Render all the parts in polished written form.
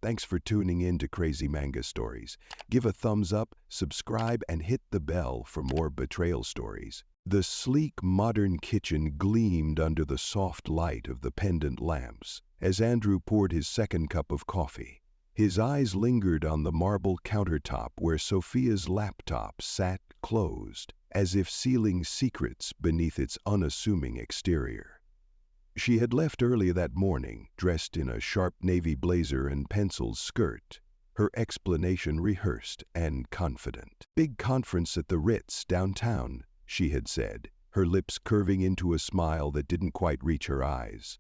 Thanks for tuning in to Crazy Manga Stories. Give a thumbs up, subscribe, and hit the bell for more betrayal stories. The sleek, modern kitchen gleamed under the soft light of the pendant lamps as Andrew poured his second cup of coffee. His eyes lingered on the marble countertop where Sophia's laptop sat closed, as if sealing secrets beneath its unassuming exterior. She had left early that morning, dressed in a sharp navy blazer and penciled skirt, her explanation rehearsed and confident. "Big conference at the Ritz downtown," she had said, her lips curving into a smile that didn't quite reach her eyes.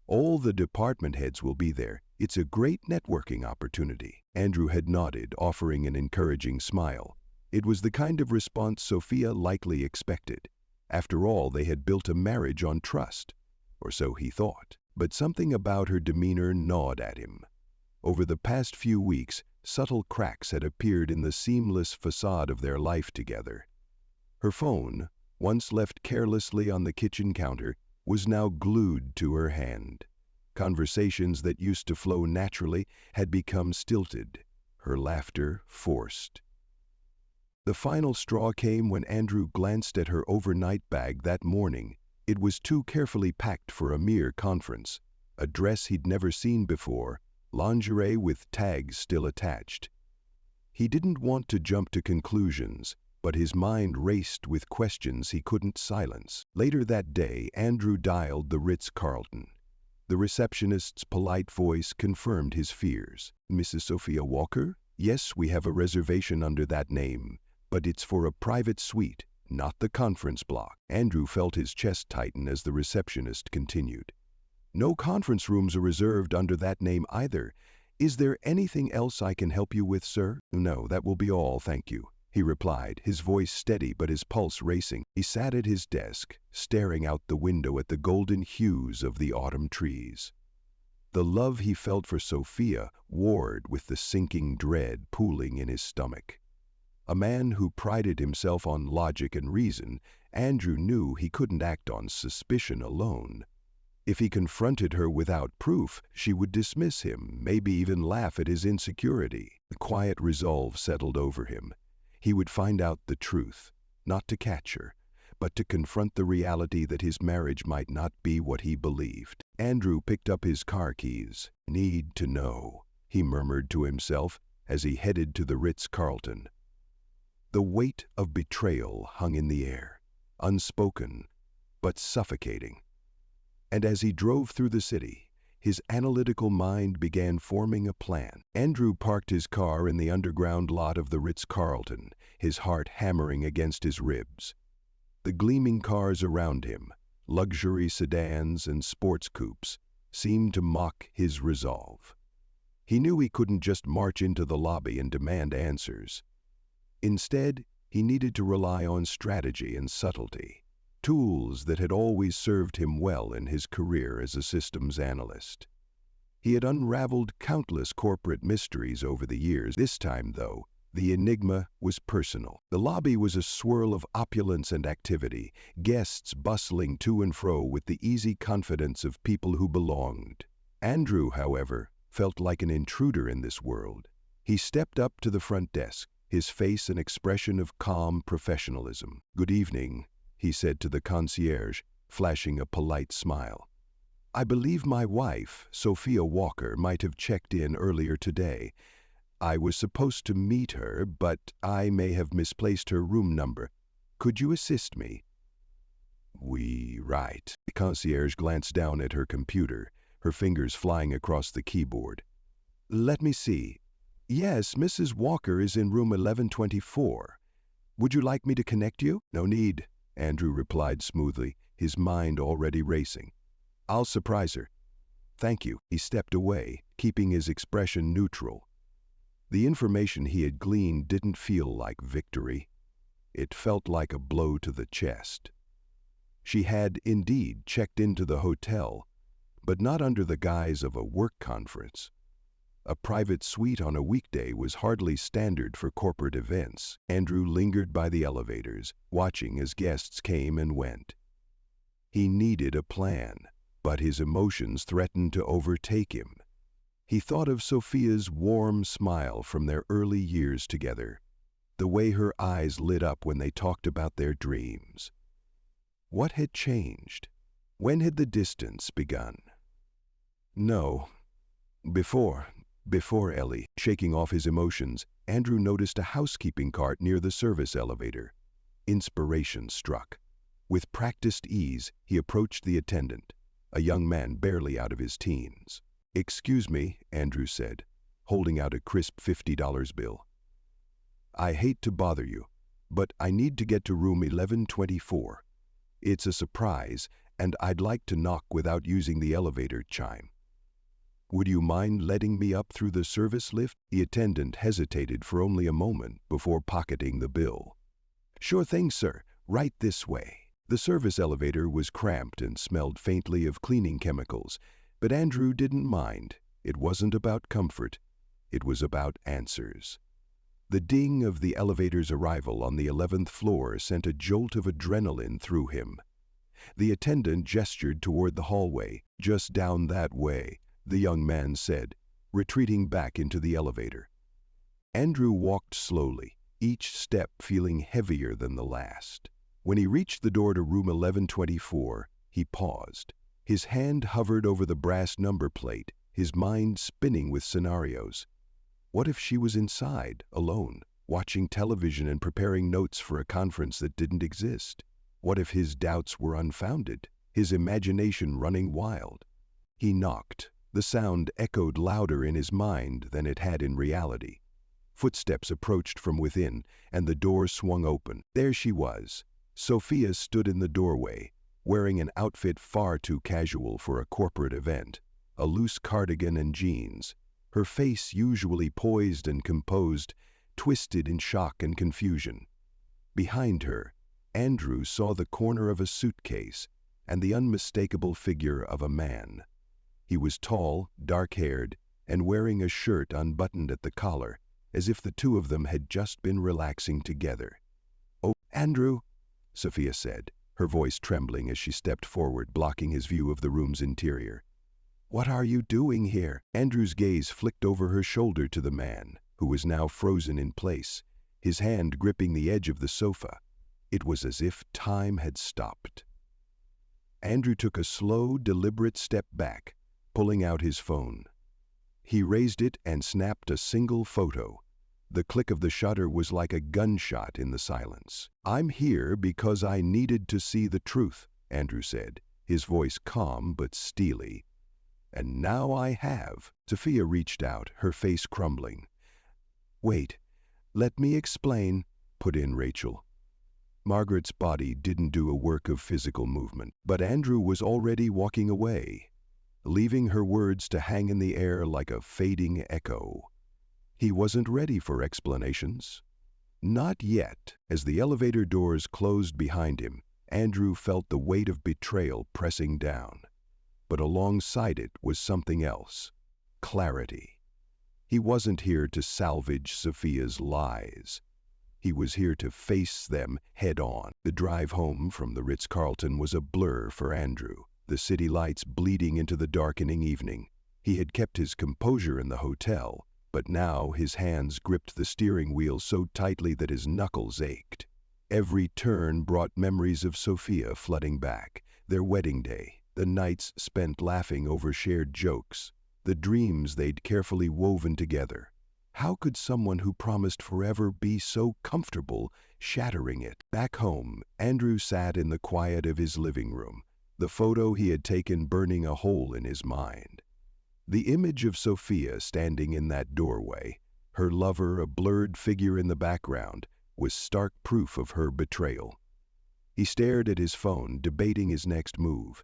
"All the department heads will be there. It's a great networking opportunity." Andrew had nodded, offering an encouraging smile. It was the kind of response Sophia likely expected. After all, they had built a marriage on trust. Or so he thought. But something about her demeanor gnawed at him. Over the past few weeks, subtle cracks had appeared in the seamless facade of their life together. Her phone, once left carelessly on the kitchen counter, was now glued to her hand. Conversations that used to flow naturally had become stilted, her laughter forced. The final straw came when Andrew glanced at her overnight bag that morning. It was too carefully packed for a mere conference. A dress he'd never seen before, lingerie with tags still attached. He didn't want to jump to conclusions, but his mind raced with questions he couldn't silence. Later that day, Andrew dialed the Ritz-Carlton. The receptionist's polite voice confirmed his fears. "Mrs. Sophia Walker? Yes, we have a reservation under that name, but it's for a private suite, not the conference block." Andrew felt his chest tighten as the receptionist continued. "No conference rooms are reserved under that name either. Is there anything else I can help you with, sir?" "No, that will be all, thank you," he replied, his voice steady but his pulse racing. He sat at his desk, staring out the window at the golden hues of the autumn trees. The love he felt for Sophia warred with the sinking dread pooling in his stomach. A man who prided himself on logic and reason, Andrew knew he couldn't act on suspicion alone. If he confronted her without proof, she would dismiss him, maybe even laugh at his insecurity. A quiet resolve settled over him. He would find out the truth, not to catch her, but to confront the reality that his marriage might not be what he believed. Andrew picked up his car keys. "Need to know," he murmured to himself as he headed to the Ritz-Carlton. The weight of betrayal hung in the air, unspoken, but suffocating. And as he drove through the city, his analytical mind began forming a plan. Andrew parked his car in the underground lot of the Ritz-Carlton, his heart hammering against his ribs. The gleaming cars around him, luxury sedans and sports coupes, seemed to mock his resolve. He knew he couldn't just march into the lobby and demand answers. Instead, he needed to rely on strategy and subtlety, tools that had always served him well in his career as a systems analyst. He had unraveled countless corporate mysteries over the years. This time, though, the enigma was personal. The lobby was a swirl of opulence and activity, guests bustling to and fro with the easy confidence of people who belonged. Andrew, however, felt like an intruder in this world. He stepped up to the front desk, his face an expression of calm professionalism. "Good evening," he said to the concierge, flashing a polite smile. "I believe my wife, Sophia Walker, might have checked in earlier today. I was supposed to meet her, but I may have misplaced her room number. Could you assist me?" Right." The concierge glanced down at her computer, her fingers flying across the keyboard. "Let me see. Yes, Mrs. Walker is in room 1124. Would you like me to connect you?" "No need," Andrew replied smoothly, his mind already racing. "I'll surprise her." "Thank you." He stepped away, keeping his expression neutral. The information he had gleaned didn't feel like victory. It felt like a blow to the chest. She had, indeed, checked into the hotel, but not under the guise of a work conference. A private suite on a weekday was hardly standard for corporate events. Andrew lingered by the elevators, watching as guests came and went. He needed a plan, but his emotions threatened to overtake him. He thought of Sophia's warm smile from their early years together, the way her eyes lit up when they talked about their dreams. What had changed? When had the distance begun? No. Before Ellie, shaking off his emotions, Andrew noticed a housekeeping cart near the service elevator. Inspiration struck. With practiced ease, he approached the attendant, a young man barely out of his teens. "Excuse me," Andrew said, holding out a crisp $50 bill. "I hate to bother you, but I need to get to room 1124. It's a surprise, and I'd like to knock without using the elevator chime. Would you mind letting me up through the service lift?" The attendant hesitated for only a moment before pocketing the bill. "Sure thing, sir. Right this way." The service elevator was cramped and smelled faintly of cleaning chemicals, but Andrew didn't mind. It wasn't about comfort. It was about answers. The ding of the elevator's arrival on the 11th floor sent a jolt of adrenaline through him. The attendant gestured toward the hallway. "Just down that way," the young man said, retreating back into the elevator. Andrew walked slowly, each step feeling heavier than the last. When he reached the door to room 1124, he paused. His hand hovered over the brass number plate, his mind spinning with scenarios. What if she was inside, alone, watching television and preparing notes for a conference that didn't exist? What if his doubts were unfounded, his imagination running wild? He knocked. The sound echoed louder in his mind than it had in reality. Footsteps approached from within, and the door swung open. There she was. Sophia stood in the doorway, wearing an outfit far too casual for a corporate event, a loose cardigan and jeans. Her face, usually poised and composed, twisted in shock and confusion. Behind her, Andrew saw the corner of a suitcase and the unmistakable figure of a man. He was tall, dark-haired, and wearing a shirt unbuttoned at the collar, as if the two of them had just been relaxing together. "Oh, Andrew," Sophia said, her voice trembling as she stepped forward, blocking his view of the room's interior. "What are you doing here?" Andrew's gaze flicked over her shoulder to the man, who was now frozen in place, his hand gripping the edge of the sofa. It was as if time had stopped. Andrew took a slow, deliberate step back, pulling out his phone. He raised it and snapped a single photo. The click of the shutter was like a gunshot in the silence. "I'm here because I needed to see the truth," Andrew said, his voice calm but steely. "And now I have." Sophia reached out, her face crumbling. "Wait, let me explain," put in Rachel. Margaret's body didn't do a work of physical movement, but Andrew was already walking away, leaving her words to hang in the air like a fading echo. He wasn't ready for explanations. Not yet. As the elevator doors closed behind him, Andrew felt the weight of betrayal pressing down. But alongside it was something else. Clarity. He wasn't here to salvage Sophia's lies. He was here to face them head-on. The drive home from the Ritz-Carlton was a blur for Andrew, the city lights bleeding into the darkening evening. He had kept his composure in the hotel, but now his hands gripped the steering wheel so tightly that his knuckles ached. Every turn brought memories of Sophia flooding back, their wedding day, the nights spent laughing over shared jokes, the dreams they'd carefully woven together. How could someone who promised forever be so comfortable shattering it? Back home, Andrew sat in the quiet of his living room, the photo he had taken burning a hole in his mind. The image of Sophia standing in that doorway, her lover a blurred figure in the background, was stark proof of her betrayal. He stared at his phone, debating his next move.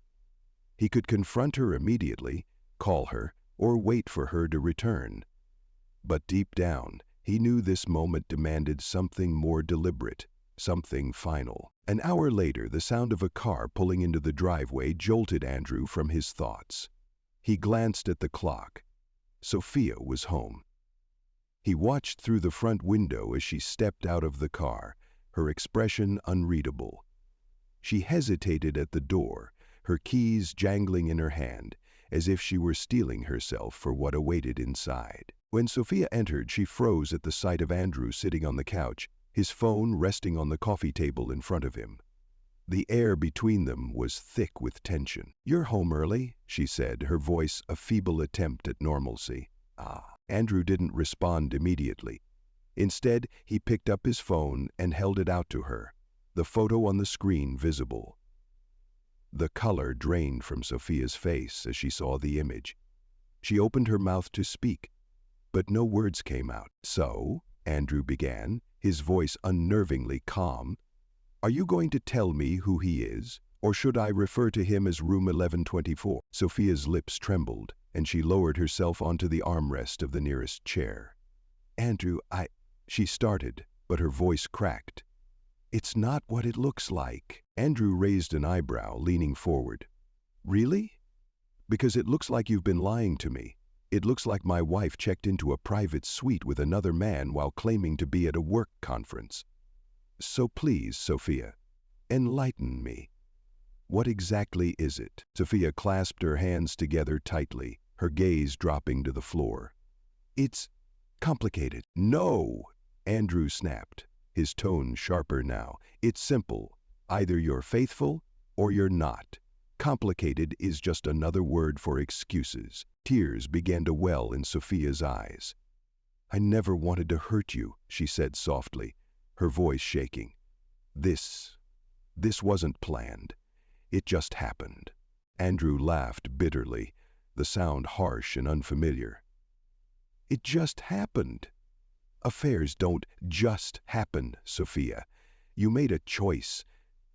He could confront her immediately, call her, or wait for her to return. But deep down, he knew this moment demanded something more deliberate, something final. An hour later, the sound of a car pulling into the driveway jolted Andrew from his thoughts. He glanced at the clock. Sophia was home. He watched through the front window as she stepped out of the car, her expression unreadable. She hesitated at the door, her keys jangling in her hand, as if she were steeling herself for what awaited inside. When Sophia entered, she froze at the sight of Andrew sitting on the couch, his phone resting on the coffee table in front of him. The air between them was thick with tension. "You're home early," she said, her voice a feeble attempt at normalcy. "Ah." Andrew didn't respond immediately. Instead, he picked up his phone and held it out to her, the photo on the screen visible. The color drained from Sophia's face as she saw the image. She opened her mouth to speak, but no words came out. "So," Andrew began, his voice unnervingly calm, "are you going to tell me who he is, or should I refer to him as room 1124? Sophia's lips trembled, and she lowered herself onto the armrest of the nearest chair. "Andrew, she started, but her voice cracked. "It's not what it looks like." Andrew raised an eyebrow, leaning forward. "Really? Because it looks like you've been lying to me. It looks like my wife checked into a private suite with another man while claiming to be at a work conference. So please, Sophia, enlighten me. What exactly is it?" Sophia clasped her hands together tightly, her gaze dropping to the floor. "It's complicated." "No!" Andrew snapped, his tone sharper now. "It's simple. Either you're faithful or you're not. Complicated is just another word for excuses." Tears began to well in Sophia's eyes. "I never wanted to hurt you," she said softly, her voice shaking. This wasn't planned. It just happened." Andrew laughed bitterly, the sound harsh and unfamiliar. "It just happened." "Affairs don't just happen, Sophia. You made a choice.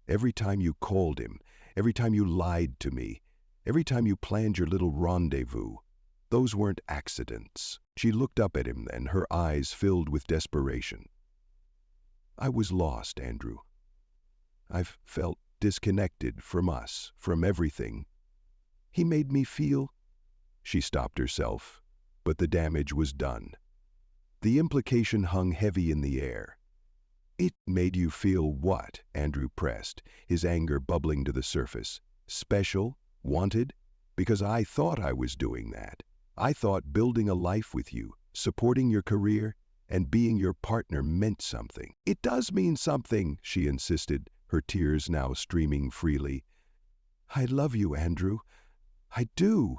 Every time you called him, every time you lied to me, every time you planned your little rendezvous, those weren't accidents." She looked up at him then, her eyes filled with desperation. "I was lost, Andrew. I've felt disconnected from us, from everything. He made me feel—" She stopped herself, but the damage was done. The implication hung heavy in the air. "It made you feel what?" Andrew pressed, his anger bubbling to the surface. "Special? Wanted? Because I thought I was doing that. I thought building a life with you, supporting your career, and being your partner meant something." "It does mean something," she insisted, her tears now streaming freely. "I love you, Andrew. I do."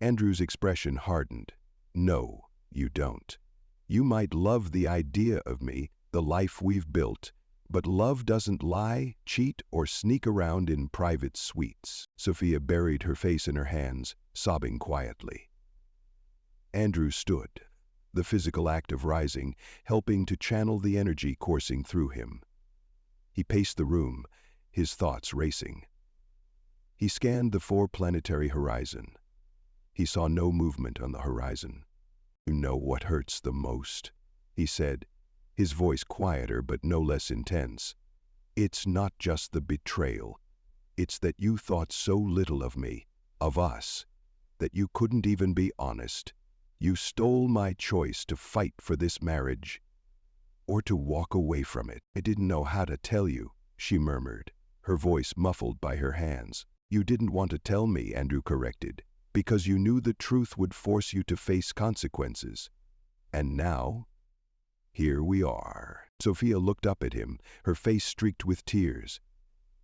Andrew's expression hardened. "No, you don't. You might love the idea of me, the life we've built, but love doesn't lie, cheat, or sneak around in private suites." Sophia buried her face in her hands, sobbing quietly. Andrew stood, the physical act of rising helping to channel the energy coursing through him. He paced the room, his thoughts racing. He scanned the four-planetary horizon. He saw no movement on the horizon. "You know what hurts the most," he said, his voice quieter but no less intense. "It's not just the betrayal. It's that you thought so little of me, of us, that you couldn't even be honest. You stole my choice to fight for this marriage, or to walk away from it." "I didn't know how to tell you," she murmured, her voice muffled by her hands. "You didn't want to tell me," Andrew corrected, "because you knew the truth would force you to face consequences. And now, here we are." Sophia looked up at him, her face streaked with tears.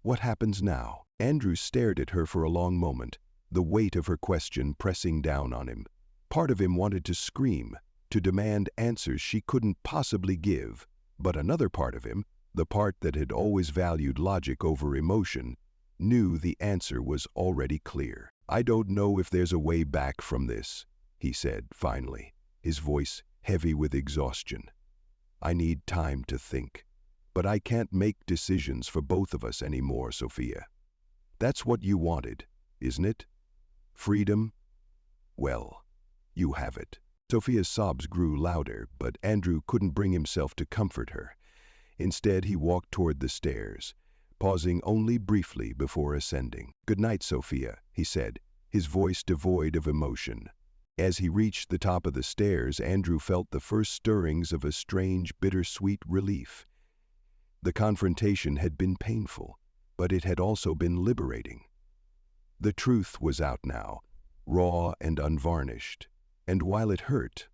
"What happens now?" Andrew stared at her for a long moment, the weight of her question pressing down on him. Part of him wanted to scream, to demand answers she couldn't possibly give, but another part of him, the part that had always valued logic over emotion, knew the answer was already clear. "I don't know if there's a way back from this," he said finally, his voice heavy with exhaustion. "I need time to think, but I can't make decisions for both of us anymore, Sophia. That's what you wanted, isn't it? Freedom? Well, you have it." Sophia's sobs grew louder, but Andrew couldn't bring himself to comfort her. Instead, he walked toward the stairs, pausing only briefly before ascending. "Good night, Sophia," he said, his voice devoid of emotion. As he reached the top of the stairs, Andrew felt the first stirrings of a strange, bittersweet relief. The confrontation had been painful, but it had also been liberating. The truth was out now, raw and unvarnished. And while it hurt,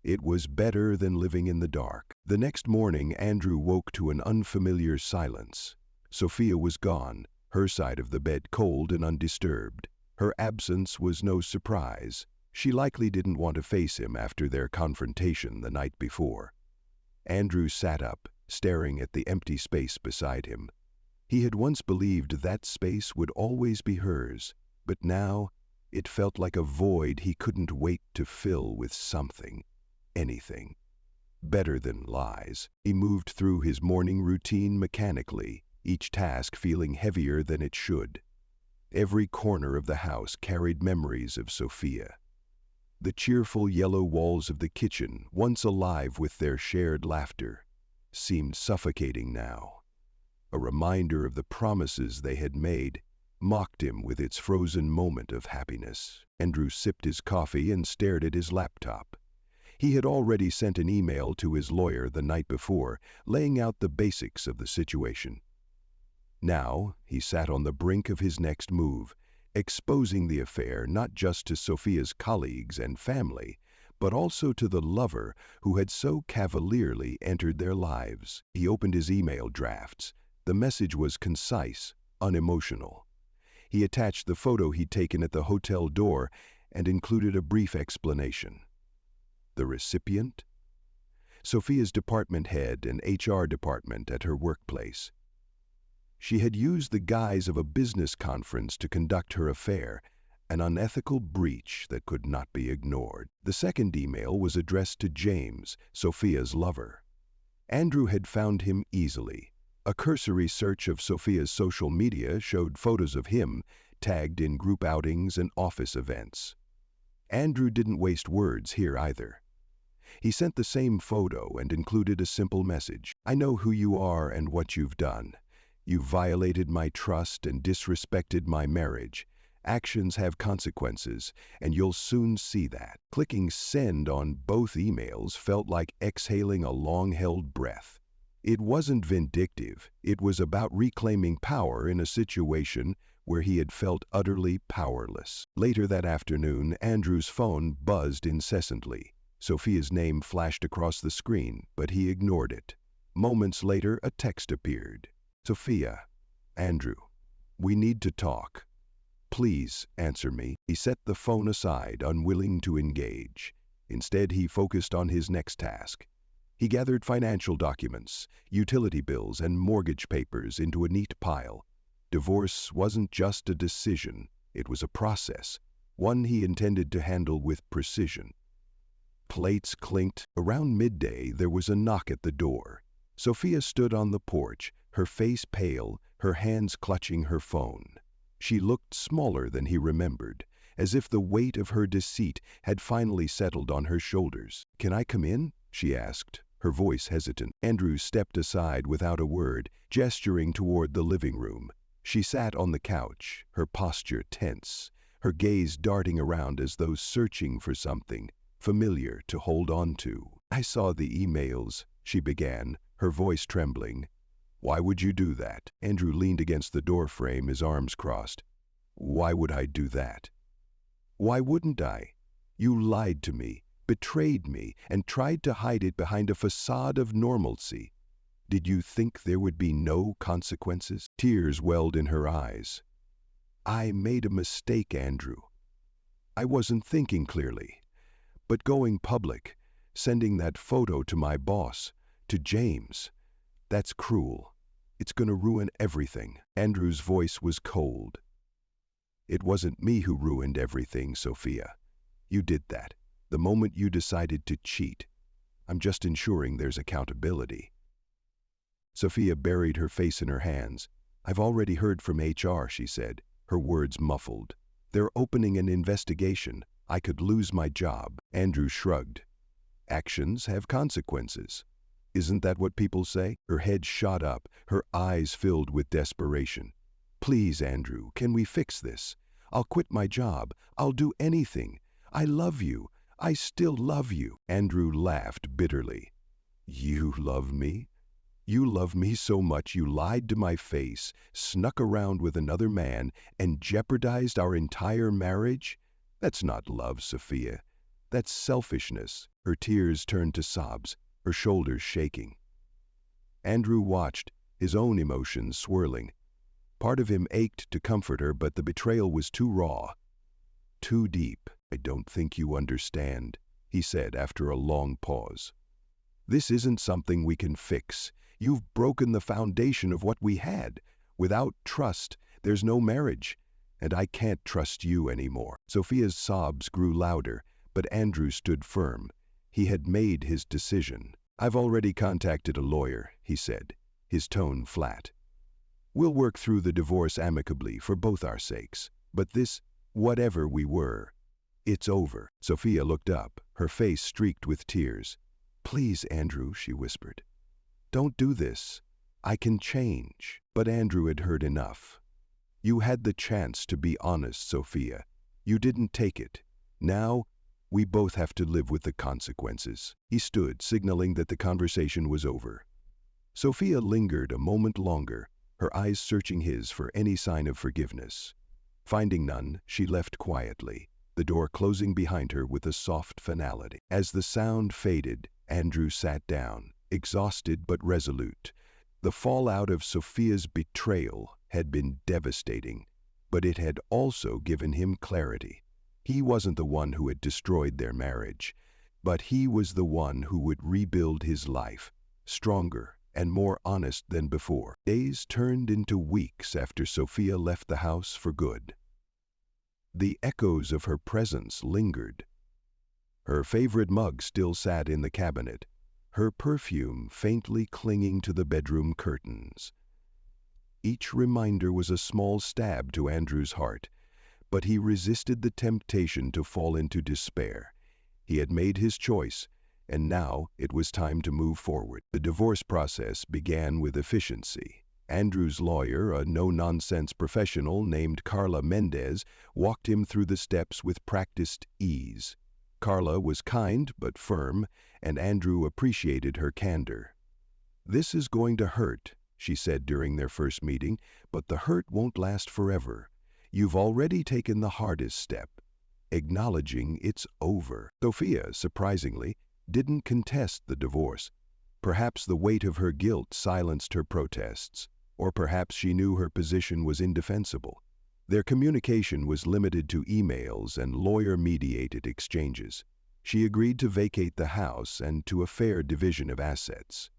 it was better than living in the dark. The next morning, Andrew woke to an unfamiliar silence. Sophia was gone, her side of the bed cold and undisturbed. Her absence was no surprise. She likely didn't want to face him after their confrontation the night before. Andrew sat up, staring at the empty space beside him. He had once believed that space would always be hers, but now it felt like a void he couldn't wait to fill with something, anything. Better than lies. He moved through his morning routine mechanically, each task feeling heavier than it should. Every corner of the house carried memories of Sophia. The cheerful yellow walls of the kitchen, once alive with their shared laughter, seemed suffocating now. A reminder of the promises they had made mocked him with its frozen moment of happiness. Andrew sipped his coffee and stared at his laptop. He had already sent an email to his lawyer the night before, laying out the basics of the situation. Now, he sat on the brink of his next move, exposing the affair not just to Sophia's colleagues and family, but also to the lover who had so cavalierly entered their lives. He opened his email drafts. The message was concise, unemotional. He attached the photo he'd taken at the hotel door and included a brief explanation. The recipient? Sophia's department head and HR department at her workplace. She had used the guise of a business conference to conduct her affair, an unethical breach that could not be ignored. The second email was addressed to James, Sophia's lover. Andrew had found him easily. A cursory search of Sophia's social media showed photos of him, tagged in group outings and office events. Andrew didn't waste words here either. He sent the same photo and included a simple message. I know who you are and what you've done. You've violated my trust and disrespected my marriage. Actions have consequences, and you'll soon see that. Clicking send on both emails felt like exhaling a long-held breath. It wasn't vindictive. It was about reclaiming power in a situation where he had felt utterly powerless. Later that afternoon, Andrew's phone buzzed incessantly. Sophia's name flashed across the screen, but he ignored it. Moments later, a text appeared. Sophia, Andrew, we need to talk. Please answer me. He set the phone aside, unwilling to engage. Instead, he focused on his next task. He gathered financial documents, utility bills, and mortgage papers into a neat pile. Divorce wasn't just a decision, it was a process, one he intended to handle with precision. Plates clinked. Around midday, there was a knock at the door. Sophia stood on the porch, her face pale, her hands clutching her phone. She looked smaller than he remembered, as if the weight of her deceit had finally settled on her shoulders. Can I come in? She asked, her voice hesitant. Andrew stepped aside without a word, gesturing toward the living room. She sat on the couch, her posture tense, her gaze darting around as though searching for something familiar to hold on to. I saw the emails, she began, her voice trembling. Why would you do that? Andrew leaned against the doorframe, his arms crossed. Why would I do that? Why wouldn't I? You lied to me, betrayed me, and tried to hide it behind a facade of normalcy. Did you think there would be no consequences? Tears welled in her eyes. I made a mistake, Andrew. I wasn't thinking clearly. But going public, sending that photo to my boss, to James, that's cruel. It's going to ruin everything. Andrew's voice was cold. It wasn't me who ruined everything, Sophia. You did that, the moment you decided to cheat. I'm just ensuring there's accountability. Sophia buried her face in her hands. I've already heard from HR, she said, her words muffled. They're opening an investigation. I could lose my job. Andrew shrugged. Actions have consequences. Isn't that what people say? Her head shot up, her eyes filled with desperation. Please, Andrew, can we fix this? I'll quit my job. I'll do anything. I love you. I still love you. Andrew laughed bitterly. You love me? You love me so much you lied to my face, snuck around with another man, and jeopardized our entire marriage? That's not love, Sophia. That's selfishness." Her tears turned to sobs, her shoulders shaking. Andrew watched, his own emotions swirling. Part of him ached to comfort her, but the betrayal was too raw, too deep. "I don't think you understand," he said after a long pause. "This isn't something we can fix. You've broken the foundation of what we had. Without trust, there's no marriage, and I can't trust you anymore." Sophia's sobs grew louder, but Andrew stood firm. He had made his decision. "I've already contacted a lawyer," he said, his tone flat. "We'll work through the divorce amicably for both our sakes. But this, whatever we were, it's over." Sophia looked up, her face streaked with tears. "Please, Andrew," she whispered. "Don't do this. I can change." But Andrew had heard enough. "You had the chance to be honest, Sophia. You didn't take it. Now, we both have to live with the consequences." He stood, signaling that the conversation was over. Sophia lingered a moment longer, her eyes searching his for any sign of forgiveness. Finding none, she left quietly, the door closing behind her with a soft finality. As the sound faded, Andrew sat down, exhausted but resolute. The fallout of Sophia's betrayal had been devastating, but it had also given him clarity. He wasn't the one who had destroyed their marriage, but he was the one who would rebuild his life, stronger and more honest than before. Days turned into weeks after Sophia left the house for good. The echoes of her presence lingered. Her favorite mug still sat in the cabinet, her perfume faintly clinging to the bedroom curtains. Each reminder was a small stab to Andrew's heart, but he resisted the temptation to fall into despair. He had made his choice, and now it was time to move forward. The divorce process began with efficiency. Andrew's lawyer, a no-nonsense professional named Carla Mendez, walked him through the steps with practiced ease. Carla was kind but firm, and Andrew appreciated her candor. "This is going to hurt," she said during their first meeting, "but the hurt won't last forever. You've already taken the hardest step, acknowledging it's over." Sophia, surprisingly, didn't contest the divorce. Perhaps the weight of her guilt silenced her protests, or perhaps she knew her position was indefensible. Their communication was limited to emails and lawyer-mediated exchanges. She agreed to vacate the house and to a fair division of assets.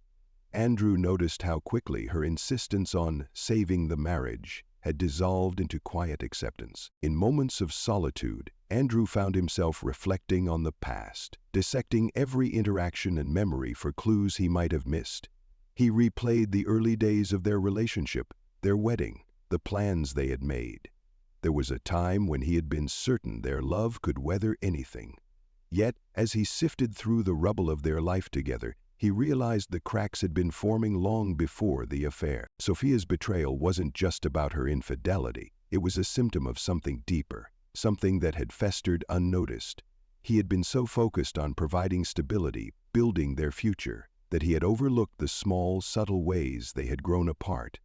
Andrew noticed how quickly her insistence on saving the marriage had dissolved into quiet acceptance. In moments of solitude, Andrew found himself reflecting on the past, dissecting every interaction and memory for clues he might have missed. He replayed the early days of their relationship, their wedding, the plans they had made. There was a time when he had been certain their love could weather anything. Yet, as he sifted through the rubble of their life together, he realized the cracks had been forming long before the affair. Sophia's betrayal wasn't just about her infidelity. It was a symptom of something deeper, something that had festered unnoticed. He had been so focused on providing stability, building their future, that he had overlooked the small, subtle ways they had grown apart.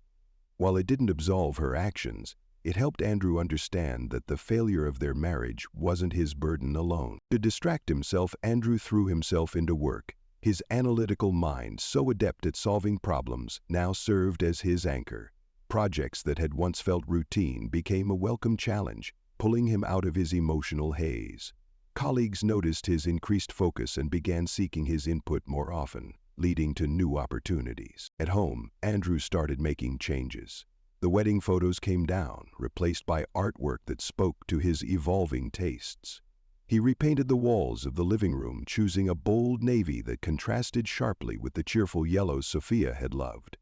While it didn't absolve her actions, it helped Andrew understand that the failure of their marriage wasn't his burden alone. To distract himself, Andrew threw himself into work. His analytical mind, so adept at solving problems, now served as his anchor. Projects that had once felt routine became a welcome challenge, pulling him out of his emotional haze. Colleagues noticed his increased focus and began seeking his input more often, leading to new opportunities. At home, Andrew started making changes. The wedding photos came down, replaced by artwork that spoke to his evolving tastes. He repainted the walls of the living room, choosing a bold navy that contrasted sharply with the cheerful yellows Sophia had loved.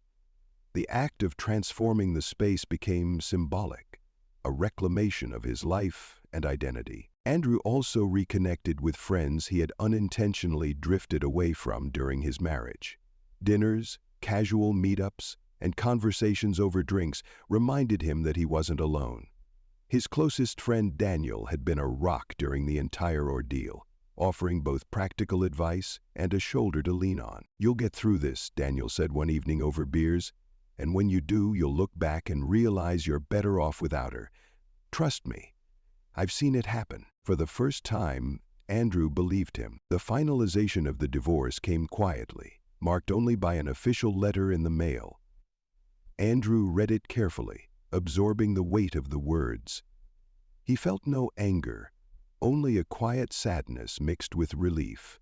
The act of transforming the space became symbolic, a reclamation of his life and identity. Andrew also reconnected with friends he had unintentionally drifted away from during his marriage. Dinners, casual meetups, and conversations over drinks reminded him that he wasn't alone. His closest friend Daniel had been a rock during the entire ordeal, offering both practical advice and a shoulder to lean on. "You'll get through this," Daniel said one evening over beers, "and when you do, you'll look back and realize you're better off without her. Trust me, I've seen it happen." For the first time, Andrew believed him. The finalization of the divorce came quietly, marked only by an official letter in the mail. Andrew read it carefully, absorbing the weight of the words. He felt no anger, only a quiet sadness mixed with relief.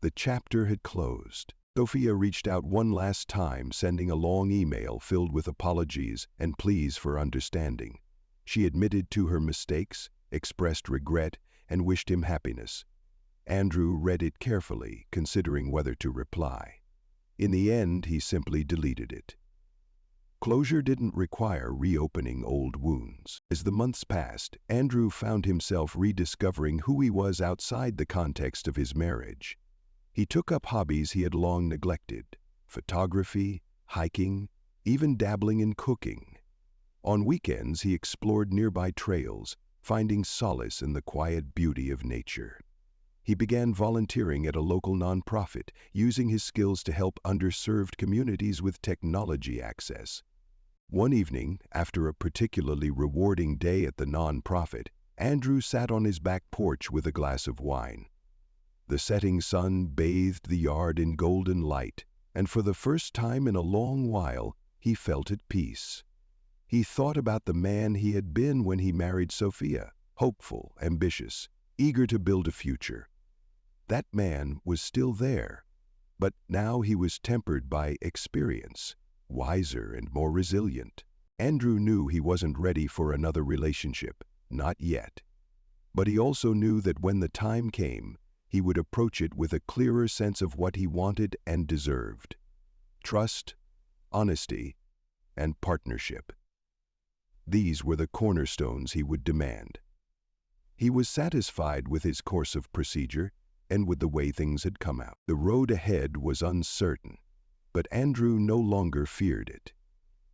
The chapter had closed. Sophia reached out one last time, sending a long email filled with apologies and pleas for understanding. She admitted to her mistakes, expressed regret, and wished him happiness. Andrew read it carefully, considering whether to reply. In the end, he simply deleted it. Closure didn't require reopening old wounds. As the months passed, Andrew found himself rediscovering who he was outside the context of his marriage. He took up hobbies he had long neglected: photography, hiking, even dabbling in cooking. On weekends, he explored nearby trails, finding solace in the quiet beauty of nature. He began volunteering at a local nonprofit, using his skills to help underserved communities with technology access. One evening, after a particularly rewarding day at the nonprofit, Andrew sat on his back porch with a glass of wine. The setting sun bathed the yard in golden light, and for the first time in a long while, he felt at peace. He thought about the man he had been when he married Sophia, hopeful, ambitious, eager to build a future. That man was still there, but now he was tempered by experience, wiser and more resilient. Andrew knew he wasn't ready for another relationship, not yet. But he also knew that when the time came, he would approach it with a clearer sense of what he wanted and deserved: trust, honesty, and partnership. These were the cornerstones he would demand. He was satisfied with his course of procedure and with the way things had come out. The road ahead was uncertain, but Andrew no longer feared it.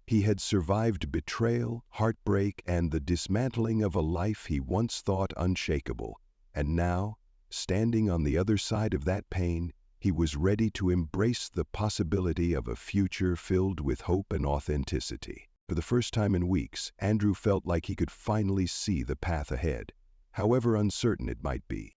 He had survived betrayal, heartbreak, and the dismantling of a life he once thought unshakable, and now, standing on the other side of that pain, he was ready to embrace the possibility of a future filled with hope and authenticity. For the first time in weeks, Andrew felt like he could finally see the path ahead, however uncertain it might be.